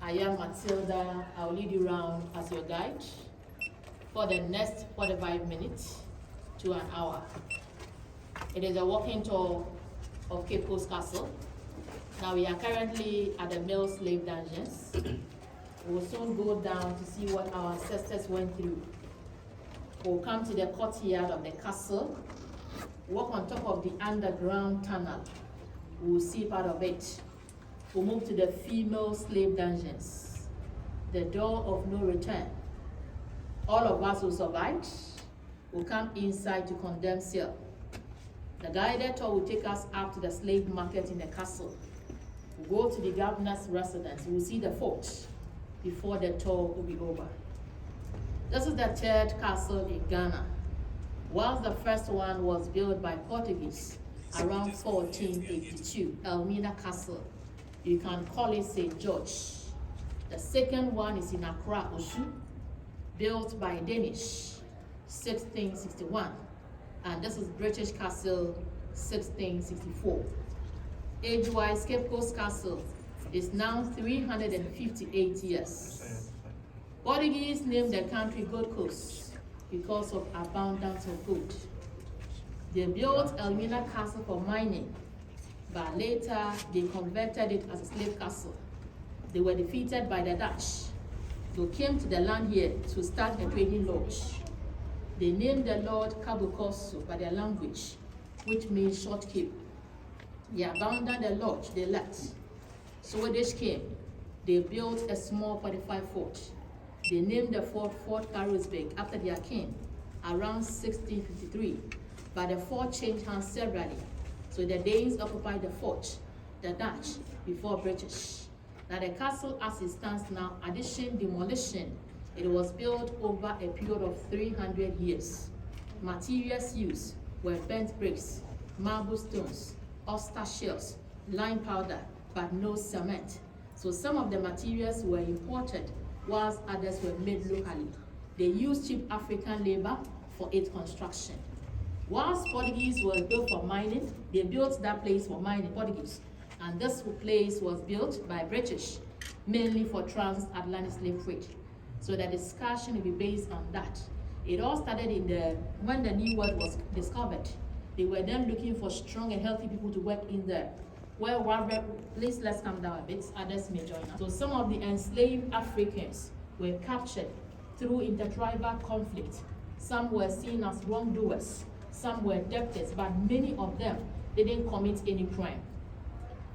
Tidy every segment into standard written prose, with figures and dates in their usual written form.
I am Matilda. I'll lead you around as your guide for the next 45 minutes to an hour. It is a walking tour of Kweku's castle. Now we are currently at the male slave dungeons. We'll soon go down to see what our ancestors went through. We'll come to the courtyard of the castle, walk on top of the underground tunnel. We'll see part of it. We'll move to the female slave dungeons, the door of no return. All of us who survived will come inside to condemn cell. The guided tour will take us up to the slave market in the castle. We'll go to the governor's residence. We'll see the fort before the tour will be over. This is the third castle in Ghana. Whilst the first one was built by Portuguese around 1482, Elmina Castle. You can call it St. George. The second one is in Akwaaba, built by Danish, 1661. And this is British Castle, 1664. Age-wise, Kweku's Castle is now 358 years. Portuguese named the country Gold Coast because of abundance of gold. They built Elmina Castle for mining, but later they converted it as a slave castle. They were defeated by the Dutch. They came to the land here to start a trading lodge. They named the lord Cabo Corso by their language, which means short cape. They abandoned the lodge they left. Swedish came. They built a small fortified fort. They named the fort Fort Carolusborg after their king around 1653, but the fort changed hands severally. So the Danes occupied the fort, the Dutch before British. Now the castle as it stands now, addition, demolition, it was built over a period of 300 years. Materials used were bent bricks, marble stones, oyster shells, lime powder, but no cement. So some of the materials were imported, whilst others were made locally. They used cheap African labor for its construction. Whilst Portuguese was built for mining, they built that place for mining, Portuguese. And this place was built by British, mainly for transatlantic slave trade. So the discussion will be based on that. It all started when the New World was discovered. They were then looking for strong and healthy people to work in there. Well, please let's calm down a bit, others may join us. So some of the enslaved Africans were captured through intertribal conflict. Some were seen as wrongdoers. Some were debtors, but many of them didn't commit any crime.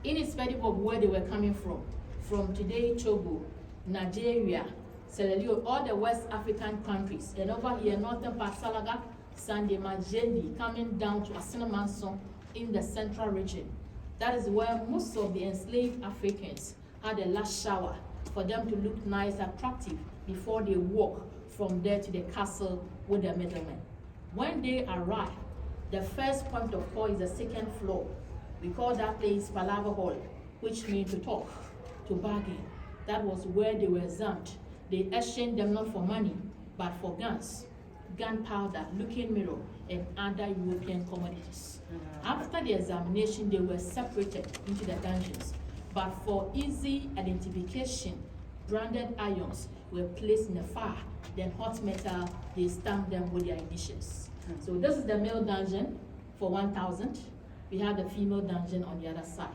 Irrespective of where they were coming from today Togo, Nigeria, Sierra Leone, all the West African countries, and over here, northern part Salaga, Sande Majendi, coming down to Asinamanson in the central region. That is where most of the enslaved Africans had a last shower for them to look nice, attractive, before they walk from there to the castle with the middlemen. When they arrive, the first point of call is the second floor. We call that place Palaver Hall, which means to talk, to bargain. That was where they were examined. They exchanged them not for money, but for guns, gunpowder, looking mirror, and other European commodities. After the examination, they were separated into the dungeons, but for easy identification, branded irons were placed in the fire, then hot metal, they stamped them with their initials. So this is the male dungeon for 1,000. We have the female dungeon on the other side.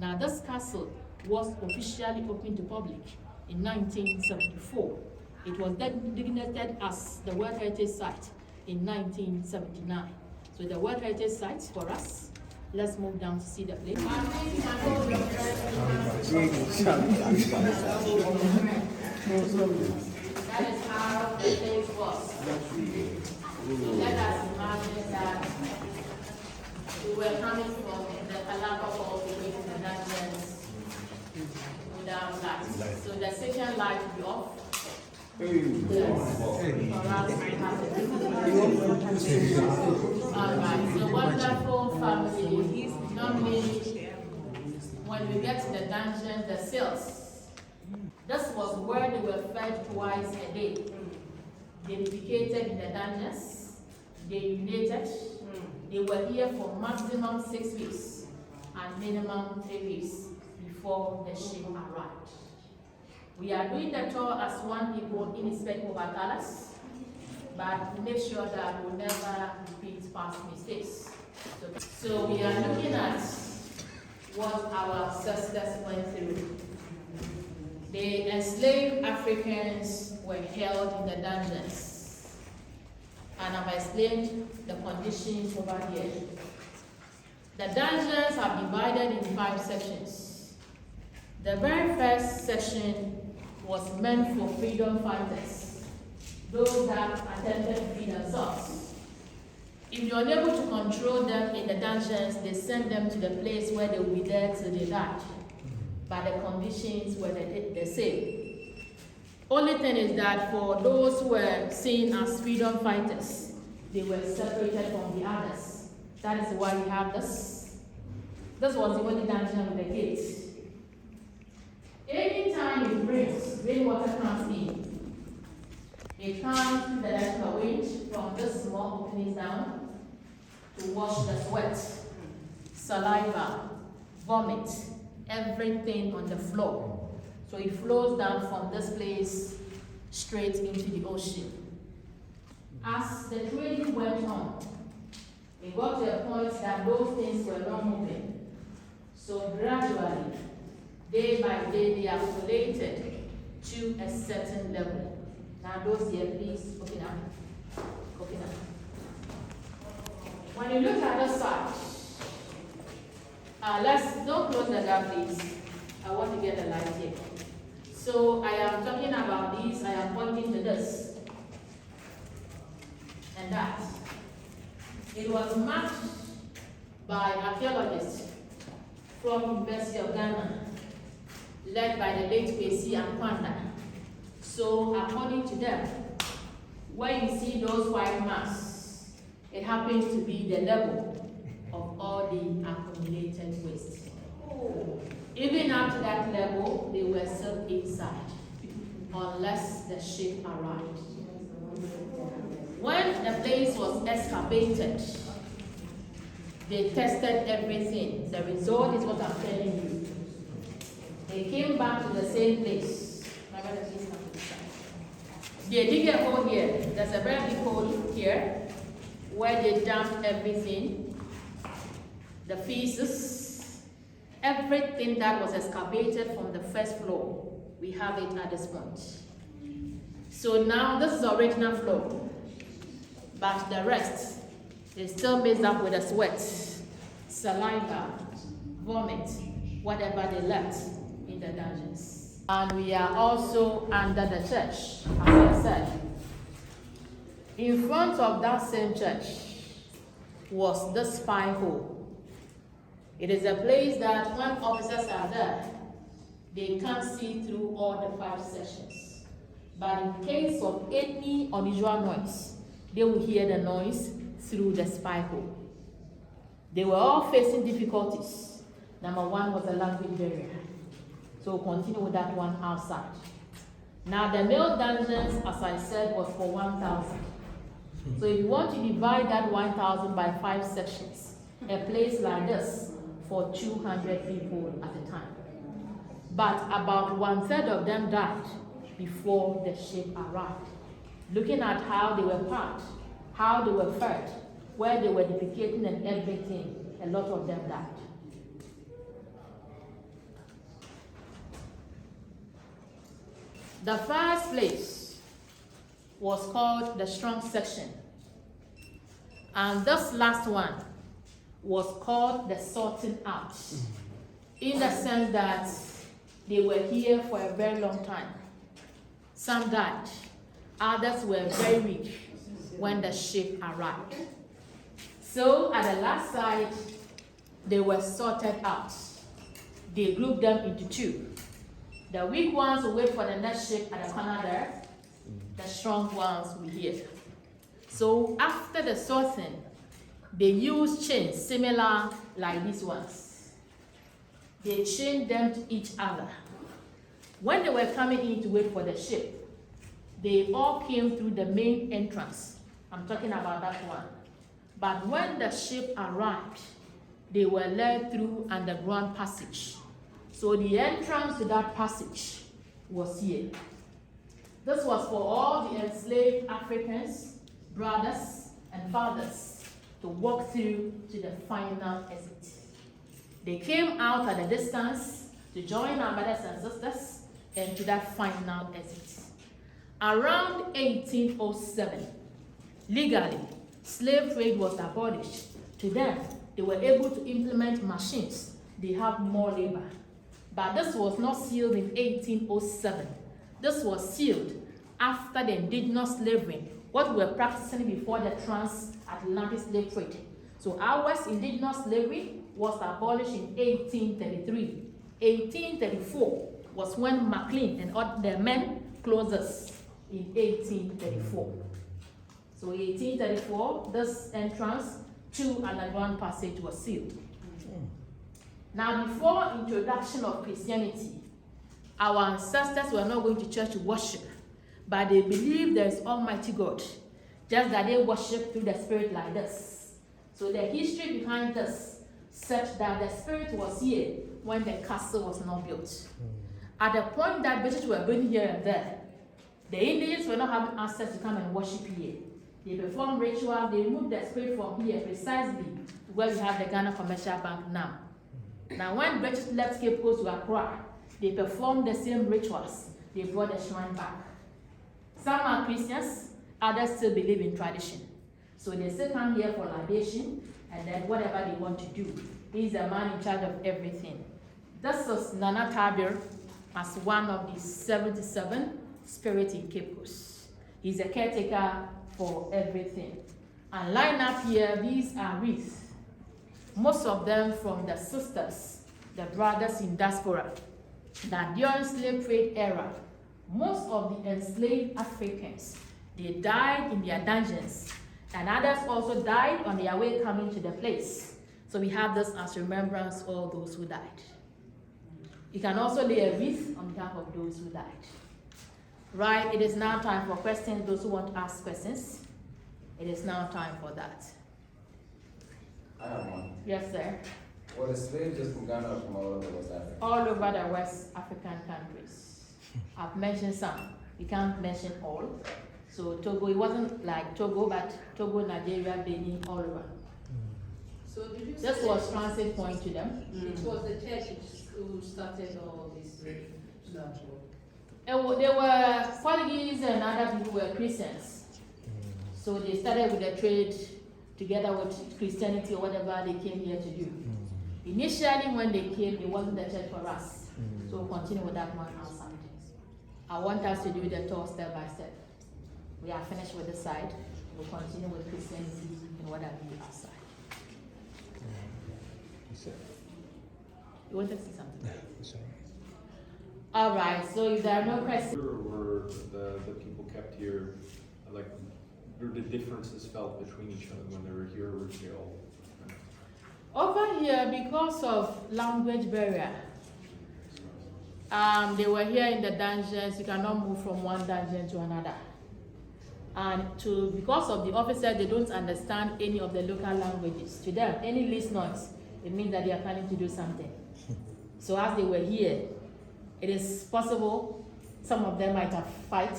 Now this castle was officially opened to public in 1974. It was designated as the World Heritage Site in 1979. So the World Heritage Site for us. Let's move down to see the place. That is how the place was. So let us imagine that we were coming from the Akwaaba cultivation the dungeons without lights. So the station light will be off. Yes. For us, we have it. Alright, so wonderful family. Normally, when we get to the dungeon, the cells, this was where they were fed twice a day. They defecated in the dungeons, they urinated, they were here for maximum 6 weeks and minimum 3 weeks before the ship arrived. We are doing the tour as one people irrespective of our colors, but make sure that we'll never repeat past mistakes. So we are looking at what our ancestors went through. The enslaved Africans were held in the dungeons. And I've explained the conditions over here. The dungeons are divided in 5 sections. The very first section was meant for freedom fighters, those that attempted to free themselves. If you're unable to control them in the dungeons, they send them to the place where they will be there till they die. But the conditions were the same. Only thing is that for those who were seen as freedom fighters, they were separated from the others. That is why we have this. This was the only dungeon with the gates. Anytime it rains, rainwater comes in. It comes to the direction of wind from this small openings down to wash the sweat, saliva, vomit, everything on the floor. So it flows down from this place straight into the ocean. As the training went on, it got to a point that those things were not moving. So gradually, day by day, they accumulated to a certain level. Now those here, please, open up. Open up. When you look at the side, don't close the door, please. I want to get the light here. So I am talking about these, I am pointing to this and that. It was mapped by archaeologists from University of Ghana, led by the late Kweku and Quaque. So according to them, where you see those white masks, it happens to be the level of all the accumulated waste. Even up to that level, they were still inside, unless the ship arrived. When the place was excavated, they tested everything. The result is what I'm telling you. They came back to the same place. They dig a hole here. There's a very big hole here where they dumped everything, the feces, everything that was excavated from the first floor. We have it at this point. So now this is the original floor, but the rest is still mixed up with the sweat, saliva, vomit, whatever they left in the dungeons. And we are also under the church, as I said. In front of that same church was the spy hole. It is a place that when officers are there, they can't see through all the 5 sections. But in case of any unusual noise, they will hear the noise through the spy hole. They were all facing difficulties. Number 1 was a language barrier. So we'll continue with that one outside. Now the male dungeons, as I said, was for 1,000. So if you want to divide that 1,000 by 5 sections, a place like this for 200 people at a time. But about 1/3 of them died before the ship arrived. Looking at how they were packed, how they were fed, where they were defecating and everything, a lot of them died. The first place was called the strong section. And this last one was called the sorting out, in the sense that they were here for a very long time. Some died, others were very rich when the ship arrived. So at the last side, they were sorted out. They grouped them into two. The weak ones will wait for the next ship at the corner there. The strong ones will here. So after the sorting, they used chains similar like these ones. They chained them to each other. When they were coming in to wait for the ship, they all came through the main entrance. I'm talking about that one. But when the ship arrived, they were led through underground passage. So the entrance to that passage was here. This was for all the enslaved Africans, brothers, and fathers to walk through to the final exit. They came out at a distance to join our brothers and sisters and to that final exit. Around 1807, legally, slave trade was abolished. To them, they were able to implement machines. They have more labor. But this was not sealed in 1807. This was sealed after the indigenous slavery, what we were practicing before the transatlantic slave trade. So our indigenous slavery was abolished in 1833. 1834 was when Maclean and all the men closed us in 1834. So 1834, this entrance to underground passage was sealed. Now, before introduction of Christianity, our ancestors were not going to church to worship, but they believed there is Almighty God, just that they worship through the Spirit like this. So the history behind this such that the Spirit was here when the castle was not built. At the point that British were going here and there, the Indians were not having access to come and worship here. They performed rituals, they moved the Spirit from here precisely to where we have the Ghana Commercial Bank now. Now, when British left Cape Coast to Accra, they performed the same rituals. They brought the shrine back. Some are Christians, others still believe in tradition. So they still come here for libation, and then whatever they want to do. He's the man in charge of everything. This is Nana Tabir as one of the 77 spirits in Cape Coast. He's a caretaker for everything. And line up here, these are wreaths. Most of them from the sisters, the brothers in diaspora, that during slave trade era, most of the enslaved Africans, they died in their dungeons, and others also died on their way coming to the place. So we have this as remembrance of all those who died. You can also lay a wreath on behalf of those who died. Right, it is now time for questions. Those who want to ask questions, it is now time for that. I have one. Yes, sir. Were the slaves just from Ghana or from all over West Africa? All over the West African countries. I've mentioned some. We can't mention all. So Togo, it wasn't like Togo, but Togo, Nigeria, Benin, all over. So did you This say was transit point to them. it was the church who started all this stuff? They were Portuguese and other people were Christians. So they started with the trade together with Christianity or whatever they came here to do. Initially, when they came, it wasn't the church for us. So we'll continue with that one outside. I want us to do the tour step by step. We are finished with this side. We'll continue with Christianity and what have you outside. You wanted to say something? All right, so if there are no questions. Were the people kept here, like, were the differences felt between each other when they were here originally? Over here, because of language barrier, they were here in the dungeons. You cannot move from one dungeon to another. And because of the officers, they don't understand any of the local languages. To them, any least noise, it means that they are planning to do something. So as they were here, it is possible some of them might have fight,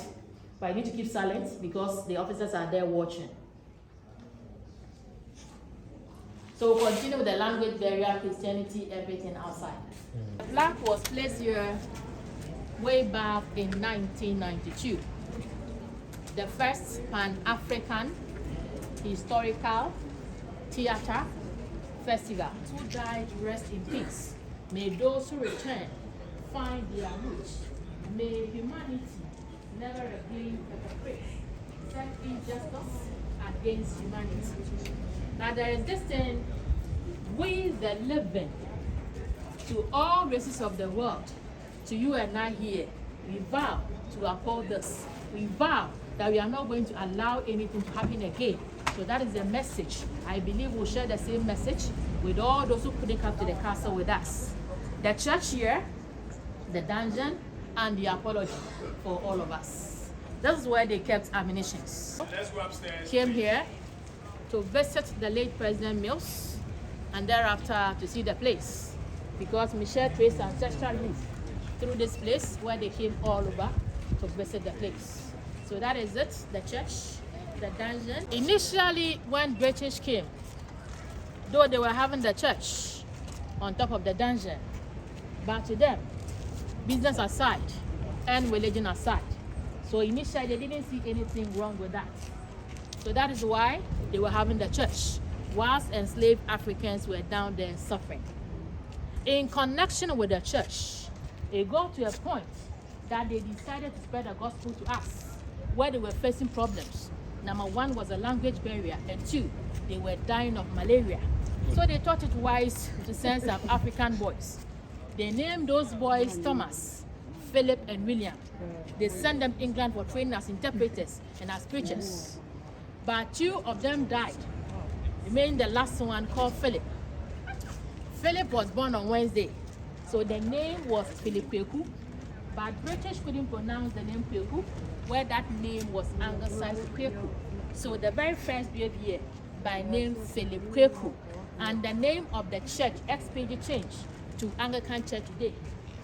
but you need to keep silent because the officers are there watching. So we'll continue with the language barrier, Christianity, everything outside. The plaque was placed here way back in 1992. The first Pan-African Historical Theatre Festival. Who died rest in peace. May those who return find their roots. May humanity never again perpetrate such injustice against humanity. Now there is this thing, we the living, to all races of the world, to you and I here, we vow to uphold this. We vow that we are not going to allow anything to happen again. So that is the message. I believe we'll share the same message with all those who couldn't come to the castle with us. The church here, the dungeon, and the apology for all of us. This is where they kept ammunitions. Let's go upstairs. Came here to visit the late President Mills and thereafter to see the place, because Michelle traced ancestral roots through this place where they came all over to visit the place. So that is it, the church, the dungeon. Initially, when British came, though they were having the church on top of the dungeon, but to them, business aside and religion aside, so initially they didn't see anything wrong with that. So that is why they were having the church, whilst enslaved Africans were down there suffering. In connection with the church, it got to a point that they decided to spread the gospel to us, where they were facing problems. Number one was a language barrier, and two, they were dying of malaria. So they thought it wise to send some African boys. They named those boys Thomas, Philip, and William. They sent them to England for training as interpreters and as preachers. But two of them died, remaining the last one called Philip. Philip was born on Wednesday, so the name was Philip Kweku, but British couldn't pronounce the name Kweku, where that name was anglicized Kweku. So the very first baby here, by name Philip Kweku, and the name of the church, XPG, changed to Anglican Church today.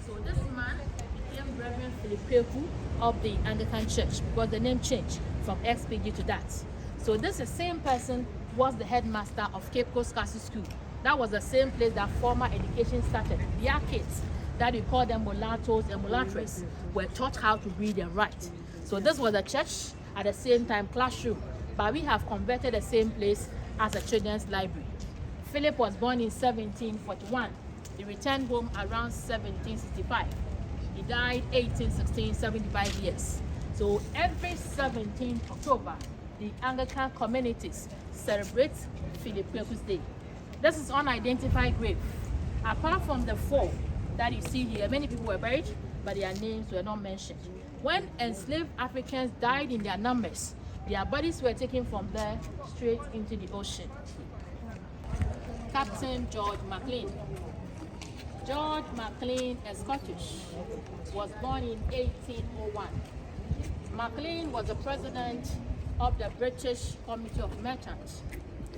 So this man became Reverend Philip Kweku of the Anglican Church, because the name changed from XPG to that. So this the same person was the headmaster of Cape Coast Castle School. That was the same place that formal education started. Their kids, that we call them mulattoes and mulattress, were taught how to read and write. So this was a church, at the same time classroom, but we have converted the same place as a children's library. Philip was born in 1741. He returned home around 1765. He died 1816, 75 years. So every 17th October, the Anglican communities celebrate Philip Kweku's Day. This is unidentified grave. Apart from the four that you see here, many people were buried, but their names were not mentioned. When enslaved Africans died in their numbers, their bodies were taken from there straight into the ocean. Captain George Maclean. George Maclean, a Scottish, was born in 1801. Maclean was the president of the British Committee of Merchants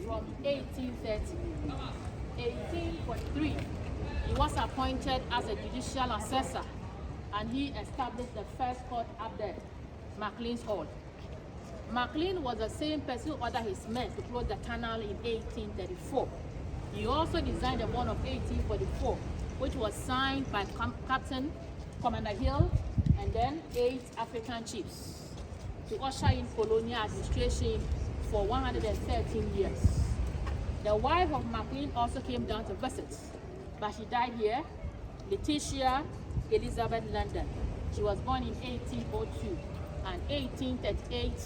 from 1830. 1843, he was appointed as a judicial assessor, and he established the first court up there, Maclean's Hall. Maclean was the same person who ordered his men to close the canal in 1834. He also designed the one of 1844, which was signed by Captain Commander Hill and then 8 African chiefs to usher in colonial administration for 113 years. The wife of Maclean also came down to visit, but she died here, Letitia Elizabeth Landon. She was born in 1802, and 1838,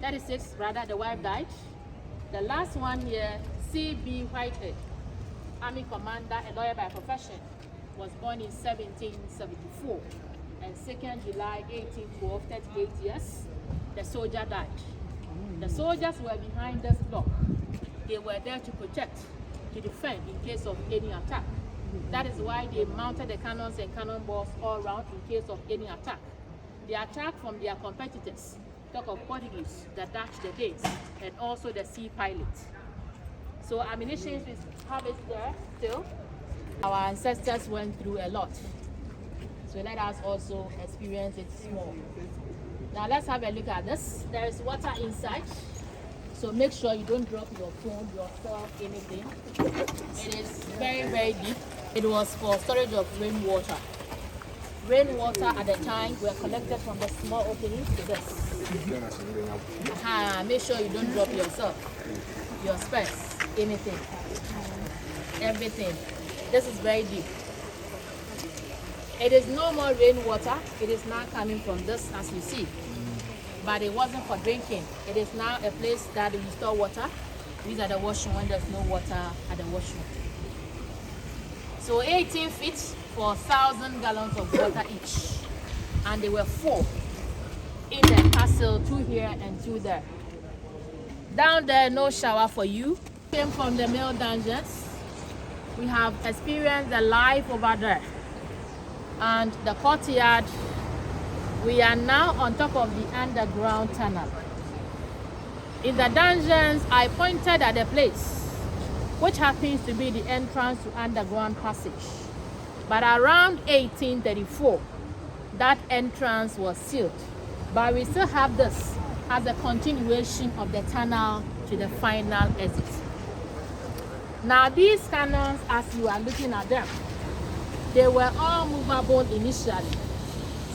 36 rather, the wife died. The last one here, C.B. Whitehead, Army Commander and lawyer by profession, was born in 1774, and 2nd July 1812, 38 years, the soldier died. The soldiers were behind this block. They were there to protect, to defend in case of any attack. That is why they mounted the cannons and cannonballs all around in case of any attack. The attack from their competitors, talk of Portuguese, the Dutch, the Danes, and also the sea pilots. So ammunition is have it there still. Our ancestors went through a lot. So let us also experience it small. Now let's have a look at this. There is water inside. So make sure you don't drop your phone, your stuff, anything. It is very, very deep. It was for storage of rainwater. Rainwater at the time were collected from the small openings to this. Make sure you don't drop yourself, your spares, anything, everything. This is very deep. It is no more rainwater. It is now coming from this, as you see. But it wasn't for drinking. It is now a place that we store water. These are the washroom when there's no water at the washroom. So 18 feet for 1,000 gallons of water each. And there were 4 in the castle, 2 here and 2 there. Down there, no shower for you. Came from the male dungeons. We have experienced the life over there. And the courtyard, we are now on top of the underground tunnel. In the dungeons, I pointed at the place, which happens to be the entrance to underground passage. But around 1834, that entrance was sealed. But we still have this as a continuation of the tunnel to the final exit. Now these cannons, as you are looking at them, they were all movable initially.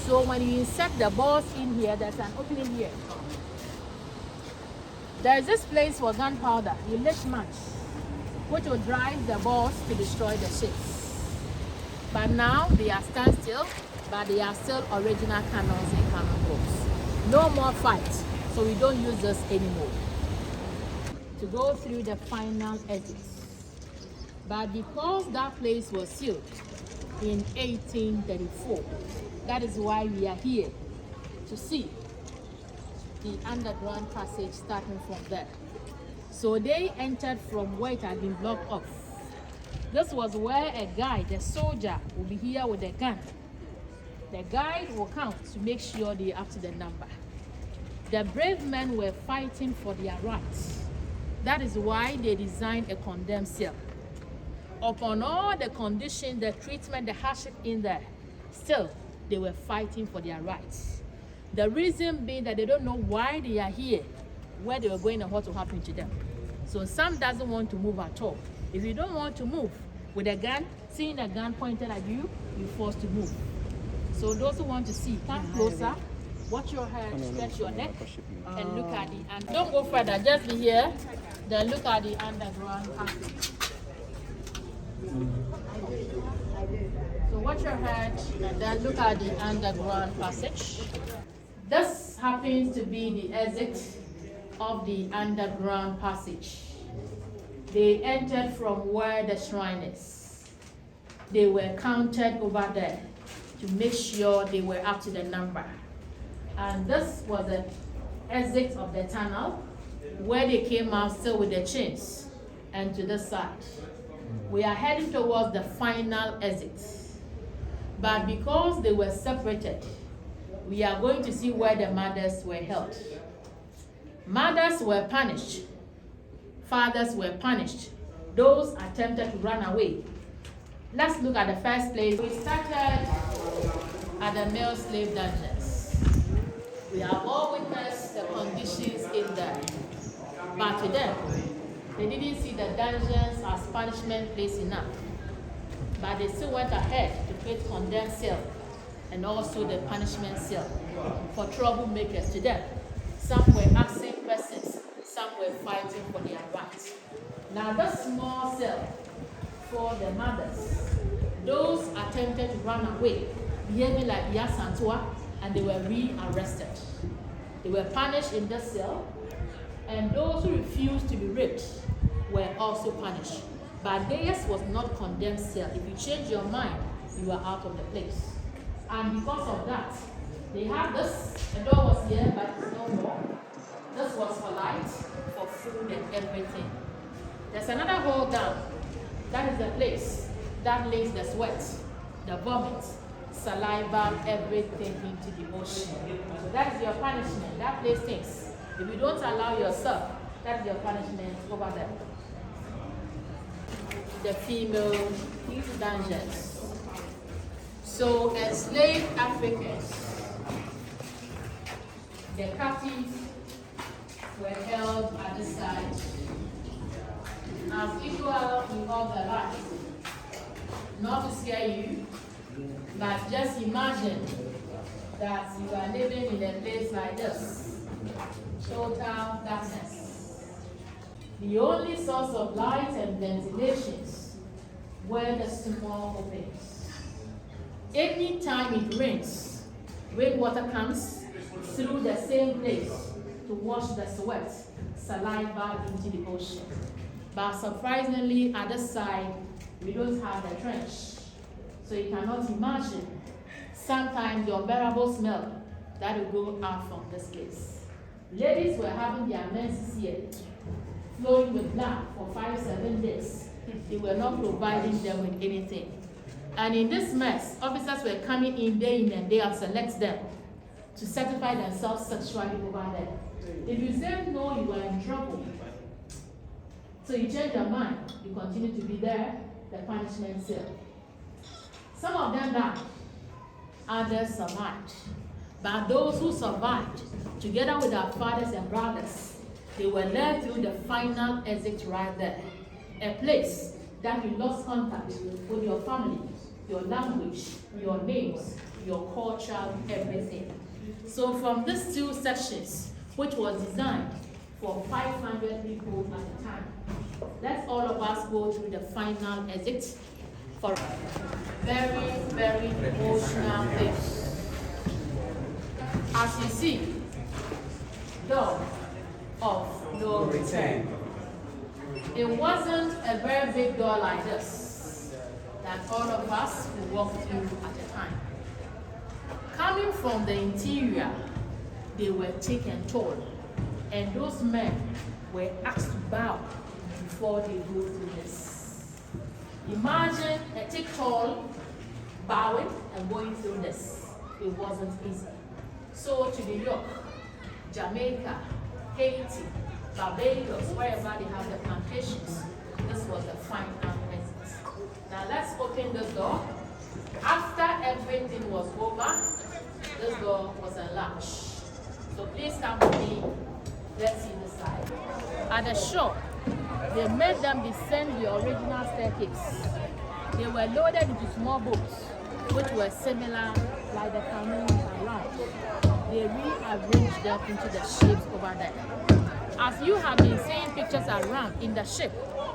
So when you insert the balls in here, there's an opening here. There's this place for gunpowder, you lit match, which will drive the balls to destroy the ships. But now they are standstill, but they are still original cannons and cannonballs. No more fight, so we don't use this anymore. To go through the final exits. But because that place was sealed in 1834, that is why we are here, to see the underground passage starting from there. So they entered from where it had been blocked off. This was where a guide, a soldier, will be here with a gun. The guide will count to make sure they are up to the number. The brave men were fighting for their rights. That is why they designed a condemned cell. Upon all the conditions, the treatment, the hardship in there, still they were fighting for their rights. The reason being that they don't know why they are here, where they were going and what will happen to them. So some doesn't want to move at all. If you don't want to move with a gun, seeing a gun pointed at you, you're forced to move. So those who want to see, come closer, watch your head, stretch your neck, and look at the, and don't go further, just be here, then look at the underground passage. So watch your head, and then look at the underground passage. This happens to be the exit of the underground passage. They entered from where the shrine is. They were counted over there to make sure they were up to the number. And this was the exit of the tunnel where they came out still with the chains, and to this side. We are heading towards the final exit. But because they were separated, we are going to see where the mothers were held. Mothers were punished. Fathers were punished. Those attempted to run away. Let's look at the first place. We started at the male slave dungeons. We have all witnessed the conditions in there. But to them, they didn't see the dungeons as punishment place enough. But they still went ahead to create condemned cell and also the punishment cell for troublemakers to them. Some were asking questions, some were fighting for their rights. Now this small cell for the mothers, those attempted to run away, behaving like Yasantua, and they were re-arrested. They were punished in this cell, and those who refused to be raped were also punished. But theirs was not condemned cell. If you change your mind, you are out of the place. And because of that, they had this, the door was here, but it's no more. This was for light, for food and everything. There's another hole down. That is the place that lays the sweat, the vomit, saliva, everything into the ocean. So that is your punishment. That place stinks. If you don't allow yourself, that's your punishment over there. The female dungeons. So enslaved Africans, the captives were held at this side as equal in all their lives. Not to scare you, but just imagine that you are living in a place like this total darkness. The only source of light and ventilations were the small openings. Anytime it rains, rainwater comes through the same place to wash the sweat, saliva into the ocean. But surprisingly, at this side, we don't have the trench. So you cannot imagine sometimes the unbearable smell that will go out from this place. Ladies were having their menses here, flowing with blood for 5-7 days. They were not providing them with anything. And in this mess, officers were coming in day and day out, select them to certify themselves sexually over there. If you say no, you are in trouble. So you change your mind, you continue to be there, the punishment cell. Some of them died, others survived. But those who survived, together with their fathers and brothers, they were led through the final exit right there. A place that you lost contact with your family, your language, your names, your culture, everything. So from these two sections, which was designed for 500 people at a time, let's all of us go through the final exit for very, very emotional things. As you see, door of no return. It wasn't a very big door like this that all of us will walk through at a time. Coming from the interior, they were taken tall, and those men were asked to bow before they go through this. Imagine a thick tall bowing and going through this. It wasn't easy. So to New York, Jamaica, Haiti, Barbados, wherever they have the plantations, this was the final exit. Now let's open this door. After everything was over, this door was enlarged. So please come with me. Let's see the side. At the shore, they made them descend the original staircase. They were loaded into small boats, which were similar like the canoes around. They rearranged them into the shapes over there. As you have been seeing pictures around in the ship,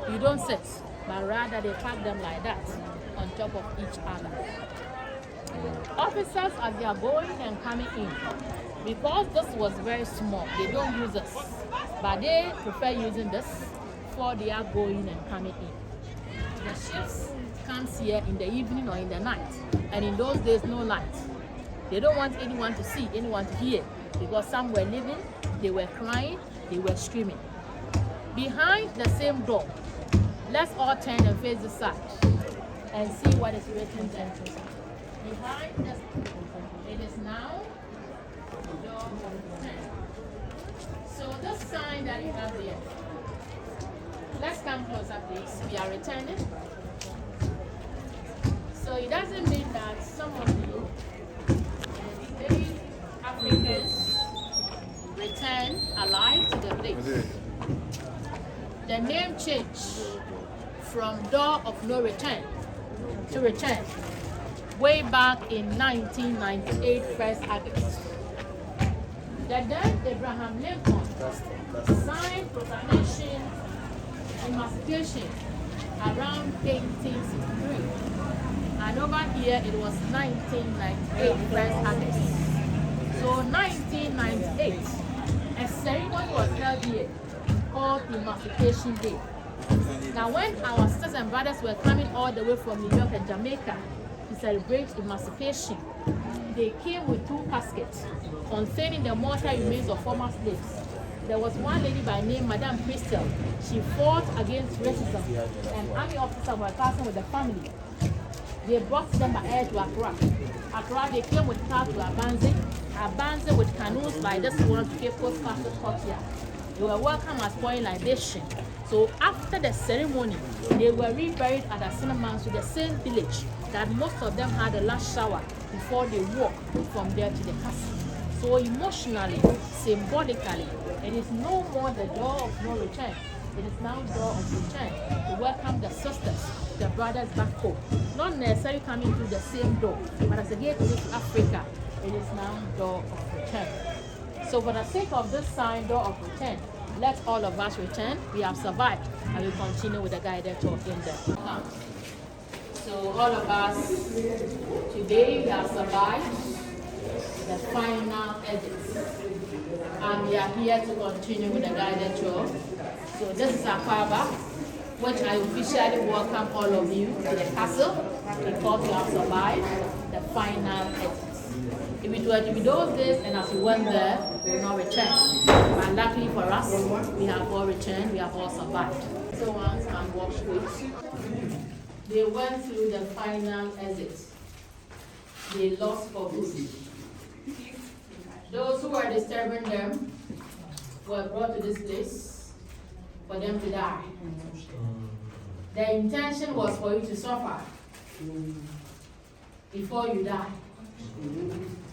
you don't sit, but rather they pack them like that on top of each other. Officers, as they are going and coming in, because this was very small, they don't use this, but they prefer using this for they are going and coming in. The ships comes here in the evening or in the night, and in those days no light. They don't want anyone to see, anyone to hear, because some were living, they were crying, they were screaming. Behind the same door, let's all turn and face the side and see what is written there. Behind the, it is now door 10. So this sign that you have here, let's come closer please. We are returning. So it doesn't mean that some of you Africans return alive to the place. The name changed from door of no return to return way back in 1998 first August. The then Abraham Lincoln signed proclamation Emancipation around 1863. And over here it was 1998 first August. So 1998, a ceremony was held here called Emancipation Day. Now when our sisters and brothers were coming all the way from New York and Jamaica to celebrate Emancipation, they came with 2 caskets containing the mortal remains of former slaves. There was one lady by name Madame Crystal. She fought against racism, and army officers were passing with the family. They brought them by air to Accra. Accra, they came with cars to Abanze with canoes like this one to Cape Coast Castle Courtyard. They were welcome as point libation. So after the ceremony, they were reburied at the cinnamons to the same village that most of them had a last shower before they walked from there to the castle. So emotionally, symbolically, it is no more the door of no return. It is now door of return to welcome the sisters, the brothers back home. Not necessarily coming through the same door, but as a gateway to Africa, it is now door of return. So for the sake of this sign door of return, let all of us return. We have survived, and we continue with the guided tour in there. So all of us, today we have survived the final exit. And we are here to continue with the guided tour. So this is Akwaaba, which I officially welcome all of you to the castle because you have survived the final exit. If it were to be those days and as we went there, we will not return. But luckily for us, we have all returned, we have all survived. So once and wash with. They went through the final exit. They lost for good. Those who were disturbing them were brought to this place for them to die. Their intention was for you to suffer before you die.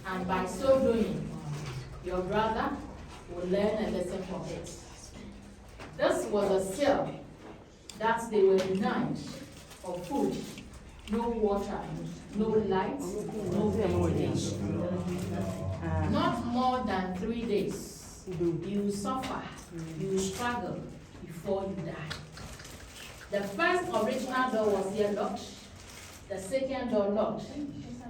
And by so doing, your brother will learn a lesson from it. This was a cell that they were denied of food, no water, no light, no ventilation. Not more than 3 days. You suffer, you struggle before you die. The first original door was here locked, the second door locked,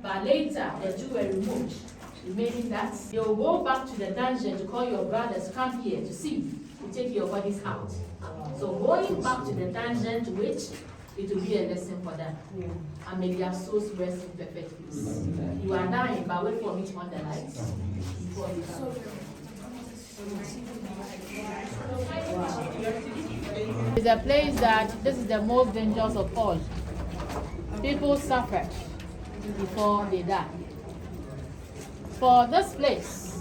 but later the two were removed, meaning that you'll go back to the dungeon to call your brothers to come here to see, to take your bodies out. So going back to the dungeon to which it will be a lesson for them. And may their souls rest in perfect peace. You are dying, but wait for me to on the lights before you come. It's a place that this is the most dangerous of all. People suffer before they die. For this place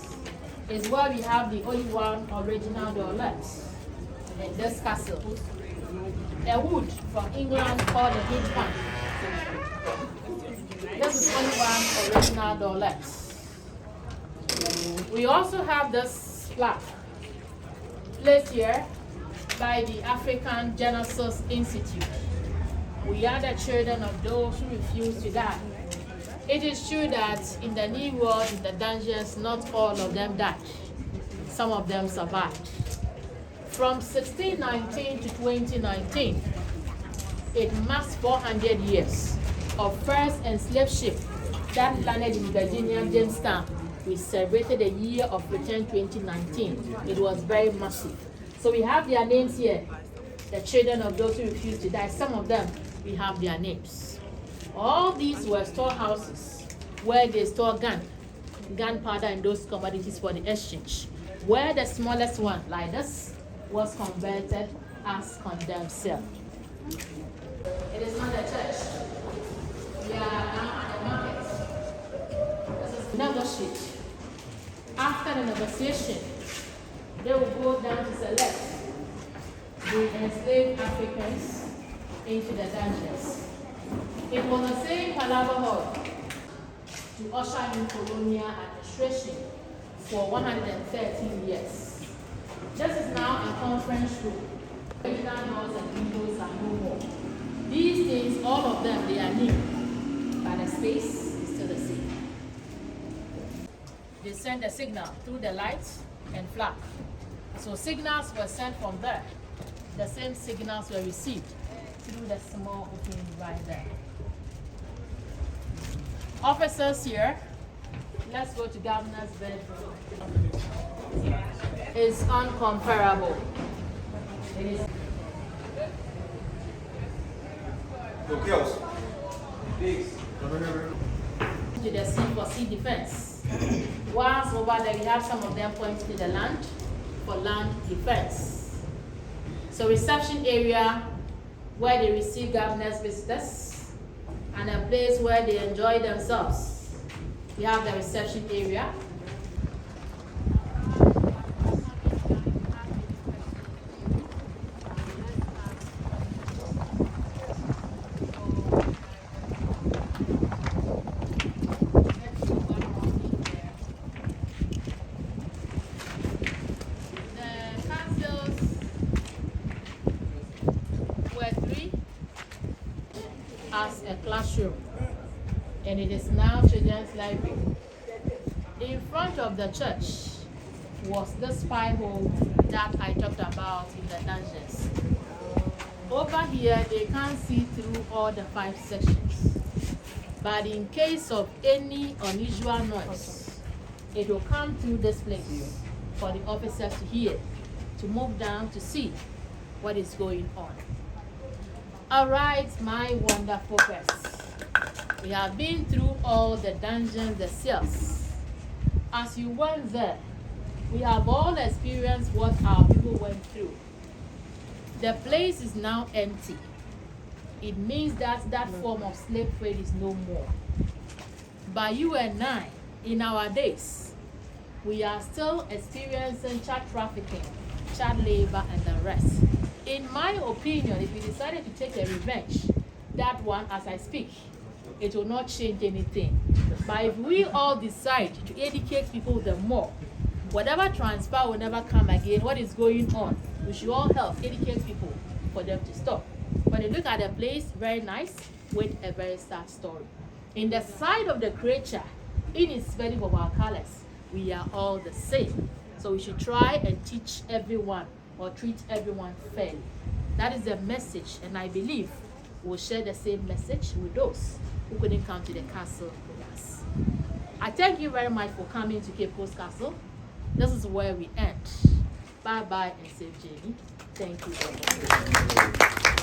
is where we have the only one original door left in this castle. A wood from England called the Hinge One. This is only one original door left. We also have this plaque placed here by the African Genesis Institute. We are the children of those who refuse to die. It is true that in the New World, in the dungeons, not all of them died. Some of them survived. From 1619 to 2019, it marks 400 years of first enslaved ship that landed in Virginia, Jamestown. We celebrated the year of return 2019. It was very massive. So we have their names here. The children of those who refused to die, some of them, we have their names. All these were storehouses where they store gunpowder and those commodities for the exchange. Where the smallest one, like this, was converted as condemned cell. It is not a church. We are now at the market. This is negotiate. After the negotiation, they will go down to select the enslaved Africans into the dungeons. It was the same palaver hall to usher in colonial administration for 113 years. This is now a conference room. Original doors and windows are no more. These things, all of them, they are new, but the space is still the same. They send a signal through the lights and flag. So signals were sent from there. The same signals were received through the small opening right there. Officers here, let's go to governor's bedroom. It's uncomparable. It is to the sea for sea defense. Whilst over there we have some of them pointing to the land for land defense. So reception area where they receive governor's visitors and a place where they enjoy themselves. We have the reception area. As a classroom, and it is now children's library. In front of the church was the spy hole that I talked about in the dungeons. Over here, they can't see through all the 5 sections. But in case of any unusual noise, it will come through this place for the officers to hear, to move down to see what is going on. All right, my wonderful guests. We have been through all the dungeons, the cells. As you went there, we have all experienced what our people went through. The place is now empty. It means that that form of slave trade is no more. But you and I, in our days, we are still experiencing child trafficking, child labor, and the rest. In my opinion, if we decided to take a revenge, that one, as I speak, it will not change anything. But if we all decide to educate people the more, whatever transpire will never come again. What is going on? We should all help educate people for them to stop. When you look at the place, very nice, with a very sad story. In the side of the creature, irrespective of our colors, we are all the same. So we should try and teach everyone or treat everyone fairly. That is the message, and I believe we'll share the same message with those who couldn't come to the castle with us. I thank you very much for coming to Cape Coast Castle. This is where we end. Bye-bye and safe journey. Thank you very much.